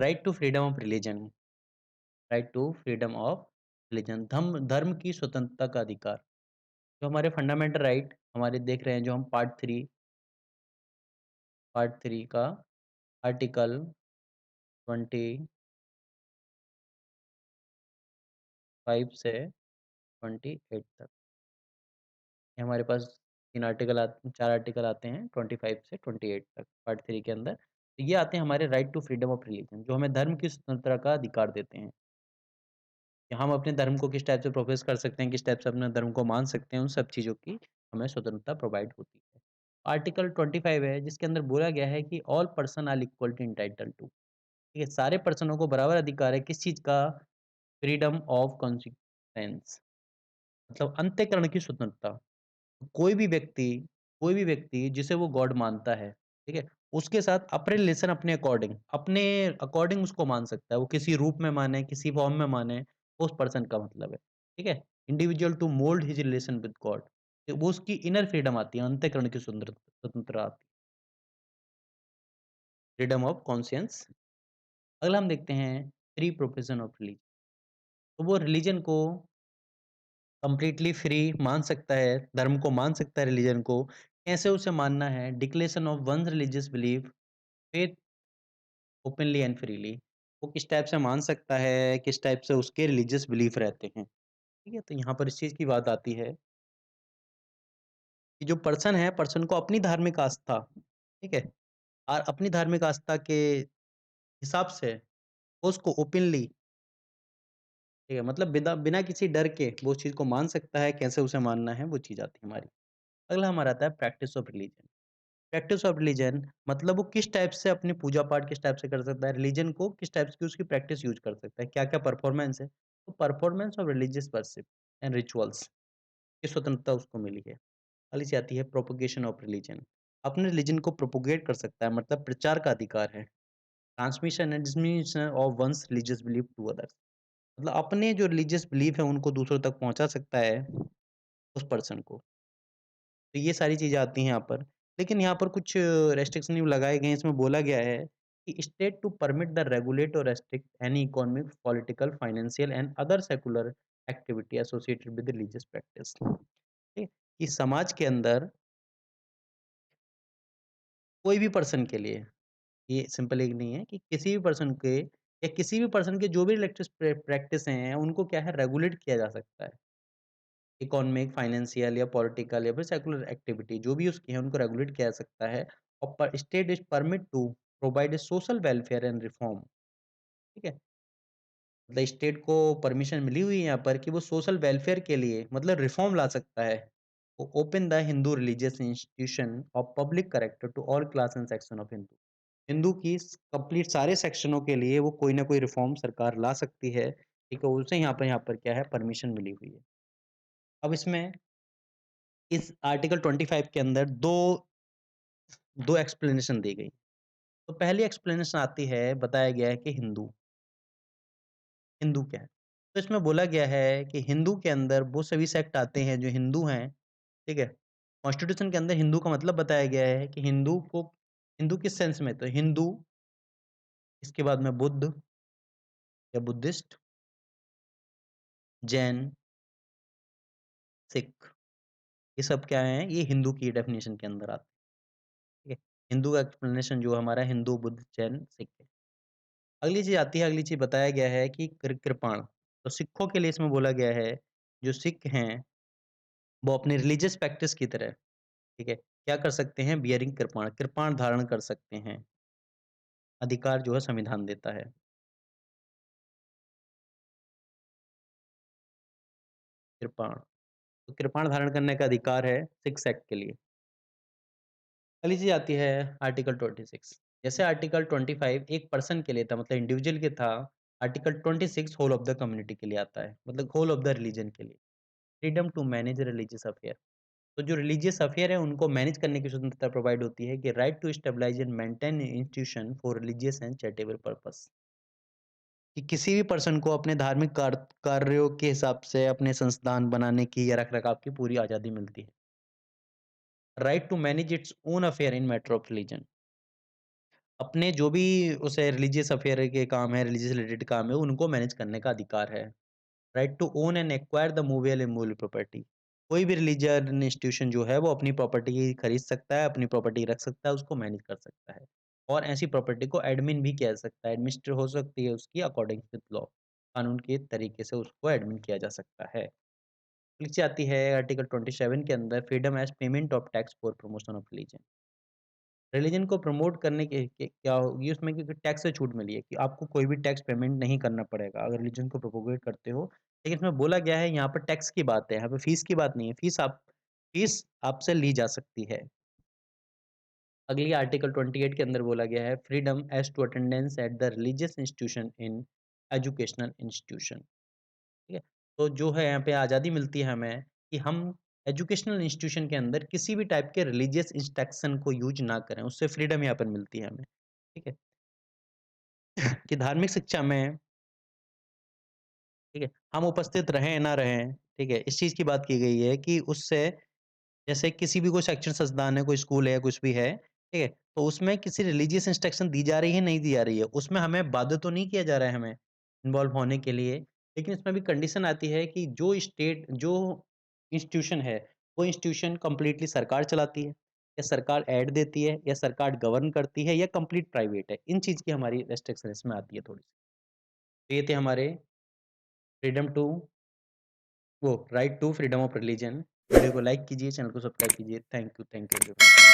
Right to freedom of religion, right to freedom of religion, धर्म धर्म की स्वतंत्रता का अधिकार। जो हमारे फंडामेंटल राइट हमारे देख रहे हैं, जो हम पार्ट 3 का आर्टिकल 25 से 28 तक। ये हमारे पास 4 आर्टिकल आते हैं 25 से 28 तक पार्ट 3 के अंदर। तो ये आते हैं हमारे right to freedom of religion, जो हमें धर्म की स्वतंत्रता का अधिकार देते हैं कि हम अपने धर्म को किस टाइप से प्रोफेस कर सकते हैं, किस टाइप से अपने धर्म को मान सकते हैं, उन सब चीज़ों की हमें स्वतंत्रता प्रोवाइड होती है। आर्टिकल 25 है जिसके अंदर बोला गया है कि all person are equally entitled to, ठीक है, सारे पर्सनों को बराबर अधिकार है किस चीज़ का? फ्रीडम ऑफ कॉन्सिक्वेंस, मतलब अंत्यकरण की स्वतंत्रता। कोई भी व्यक्ति जिसे वो गॉड मानता है, ठीक है? उसके साथ अपने रिलेशन अपने अकॉर्डिंग उसको मान सकता है। वो किसी रूप में माने, किसी फॉर्म में माने, उस पर्सन का मतलब है, ठीक है? Individual to mould his relation with God, वो उसकी इनर फ्रीडम आती है, अंतःकरण की स्वतंत्रता आती है, फ्रीडम ऑफ कॉन्शियंस। अगला हम देखते हैं फ्री प्रोफेशन ऑफ रिलीजन। तो वो रिलीजन को कंप्लीटली फ्री मान सकता है, धर्म को मान सकता है रिलीजन को। कैसे उसे मानना है? Declaration of one's religious belief, faith openly and freely. वो किस टाइप से मान सकता है, किस टाइप से उसके रिलीजियस बिलीफ रहते हैं, ठीक है? तो यहाँ पर इस चीज़ की बात आती है कि जो पर्सन है, पर्सन को अपनी धार्मिक आस्था, ठीक है? और अपनी धार्मिक आस्था के हिसाब से वो उसको ओपनली, ठीक है? मतलब बिना बिना किसी डर के वो उस चीज़ को मान सकता है, कैसे उसे मानना है, वो चीज़ आती है हमारी। अगला हमारा आता है practice of religion. Practice of religion मतलब वो किस टाइप से अपनी पूजा-पाठ किस टाइप से कर सकता है, रिलीजन को किस टाइप की उसकी प्रैक्टिस यूज़ कर सकता है, क्या-क्या परफॉर्मेंस है। तो performance of religious worship and rituals की स्वतंत्रता उसको मिली है। अगली से आती है प्रोपेगेशन ऑफ रिलीजन। अपने रिलीजन को प्रोपेगेट कर सकता है, मतलब प्रचार का अधिकार है। Transmission and dismission of one's religious belief to others, मतलब अपने जो रिलीजियस बिलीफ है उनको दूसरों तक पहुँचा सकता है, उस पर्सन को। तो ये सारी चीज़ें आती हैं यहाँ पर। लेकिन यहाँ पर कुछ रेस्ट्रिक्शन भी लगाए गए हैं, इसमें बोला गया है कि state to permit the regulate और restrict any economic, political, financial and other secular activity associated with religious practice. ठीक है? कि समाज के अंदर कोई भी पर्सन के लिए, ये सिंपल एक नहीं है कि किसी भी पर्सन के या किसी भी पर्सन के जो भी रिलीजियस प्रैक्टिस हैं, उनको क्या है, रेगुलेट किया जा सकता है। इकोनॉमिक, फाइनेंशियल या पॉलिटिकल या फिर सेकुलर एक्टिविटी जो भी उसकी है उनको रेगुलेट किया जा सकता है। और state is permit to provide social welfare and reform, ठीक है? मतलब स्टेट को परमिशन मिली हुई है यहाँ पर कि वो सोशल वेलफेयर के लिए मतलब रिफॉर्म ला सकता है। वो open the Hindu religious institution of public character to all class and section of Hindu. Hindu की कंप्लीट सारे सेक्शनों के लिए वो कोई ना कोई रिफॉर्म सरकार ला सकती है, ठीक है? उसे यहाँ पर क्या है, परमिशन मिली हुई है। अब इसमें इस आर्टिकल 25 के अंदर 2 एक्सप्लेनेशन दी गई। तो पहली एक्सप्लेनेशन आती है, बताया गया है कि हिंदू क्या है? तो इसमें बोला गया है कि हिंदू के अंदर वो सभी सेक्ट आते हैं जो हिंदू हैं, ठीक है? कॉन्स्टिट्यूशन के अंदर हिंदू का मतलब बताया गया है कि हिंदू किस सेंस में? तो हिंदू, इसके बाद में बुद्ध या बुद्धिस्ट, जैन, सिख, ये सब क्या हैं? ये हिंदू की डेफिनिशन के अंदर आते हैं, ठीक है? हिंदू का एक्सप्लेनेशन जो हमारा हिंदू, बुद्ध, जैन, सिख है। अगली चीज़ आती है, अगली चीज़ बताया गया है कि कृपाण। तो सिखों के लिए इसमें बोला गया है, जो सिख हैं, वो अपने रिलीजियस प्रैक्टिस की तरह, ठीक है, क्या कर सकते हैं? बियरिंग कृपाण, कृपाण धारण कर सकते हैं। अधिकार जो है संविधान देता है, कृपाण। तो कृपाण धारण करने का अधिकार है सिख सेक्ट के लिए। अगली चीज़ आती है आर्टिकल 26। जैसे आर्टिकल 25 एक पर्सन के लिए था, मतलब इंडिविजुअल के था, article 26 whole of the community के लिए आता है, मतलब होल ऑफ द रिलीजन के लिए। Freedom to manage religious affair. तो जो रिलीजियस अफेयर है उनको मैनेज करने की स्वतंत्रता प्रोवाइड होती है कि right to stabilise and maintain institution for religious and charitable purpose, कि किसी भी पर्सन को अपने धार्मिक कार्यों के हिसाब से अपने संस्थान बनाने की या रख-रखाव की पूरी आज़ादी मिलती है। Right to manage its own affair in matter of religion. अपने जो भी उसे रिलीजियस अफेयर के काम है, रिलीजियस रिलेटेड काम है, उनको मैनेज करने का अधिकार है। Right to own and acquire the movable immovable property. कोई भी रिलीजन इंस्टीट्यूशन जो है वो अपनी प्रॉपर्टी खरीद सकता है, अपनी प्रॉपर्टी रख सकता है, उसको मैनेज कर सकता है। और ऐसी प्रॉपर्टी को एडमिन भी किया जा सकता है, एडमिनिस्टर हो सकती है उसकी अकॉर्डिंग विद लॉ। कानून के तरीके से उसको एडमिन किया जा सकता है। नीचे आती है आर्टिकल 27 के अंदर freedom as payment of tax for promotion of religion. Religion को प्रमोट करने के क्या होगी उसमें, क्योंकि टैक्स से छूट मिली है कि आपको कोई भी टैक्स पेमेंट नहीं करना पड़ेगा अगर रिलीजन को प्रोपेगेट करते हो। लेकिन इसमें बोला गया है यहाँ पर टैक्स की बात है, यहाँ पे फीस की बात नहीं है। फीस आपसे ली जा सकती है। अगली आर्टिकल 28 के अंदर बोला गया है freedom as to attendance at the religious institution in educational institution. ठीक है? तो जो है यहाँ पे आज़ादी मिलती है हमें कि हम एजुकेशनल इंस्टीट्यूशन के अंदर किसी भी टाइप के रिलीजियस इंस्ट्रक्शन को यूज़ ना करें, उससे फ्रीडम यहाँ पर मिलती है हमें। ठीक है? कि धार्मिक शिक्षा में, ठीक है, हम उपस्थित रहें ना रहें, ठीक है, इस चीज़ की बात की गई है कि उससे जैसे किसी भी कोई शैक्षणिक संस्थान है, कोई स्कूल है, कुछ भी है, ठीक है, तो उसमें किसी रिलीजियस इंस्ट्रक्शन दी जा रही है, नहीं दी जा रही है, उसमें हमें बाध्य तो नहीं किया जा रहा है हमें इन्वॉल्व होने के लिए, लेकिन इसमें भी कंडीशन आती है कि जो इंस्टीट्यूशन है, वो इंस्टीट्यूशन कंप्लीटली सरकार चलाती है, या सरकार एड देती है, या सरकार गवर्न करती है, या कंप्लीट प्राइवेट है। इन चीज़ की हमारी रिस्ट्रिक्शन इसमें आती है थोड़ी-सी। तो ये थे हमारे फ्रीडम टू वो right to freedom of religion. Video को लाइक कीजिए, चैनल को सब्सक्राइब कीजिए। Thank you everyone.